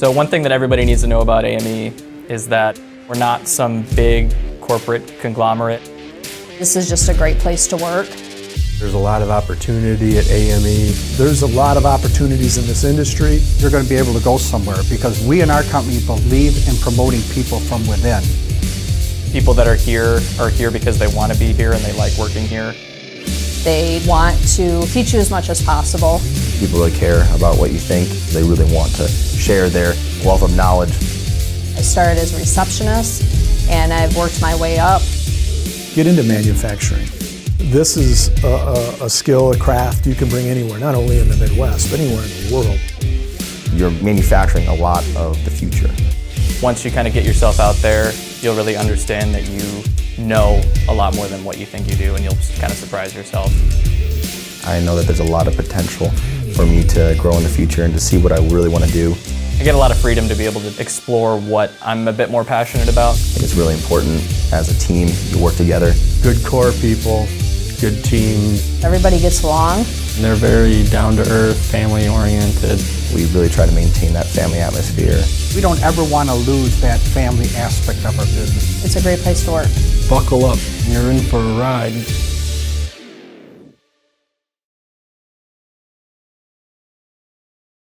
So one thing that everybody needs to know about AME is that we're not some big corporate conglomerate. This is just a great place to work. There's a lot of opportunity at AME. There's a lot of opportunities in this industry. You're going to be able to go somewhere because we in our company believe in promoting people from within. People that are here because they want to be here and they like working here. They want to teach you as much as possible. People really care about what you think. They really want to share their wealth of knowledge. I started as a receptionist and I've worked my way up. Get into manufacturing. This is a skill, a craft you can bring anywhere, not only in the Midwest, but anywhere in the world. You're manufacturing a lot of the future. Once you kind of get yourself out there, you'll really understand that you know a lot more than what you think you do, and you'll kind of surprise yourself. I know that there's a lot of potential for me to grow in the future and to see what I really want to do. I get a lot of freedom to be able to explore what I'm a bit more passionate about. I think it's really important as a team, you work together. Good core people, good team. Everybody gets along. And they're very down-to-earth, family-oriented. We really try to maintain that family atmosphere. We don't ever want to lose that family aspect of our business. It's a great place to work. Buckle up, you're in for a ride.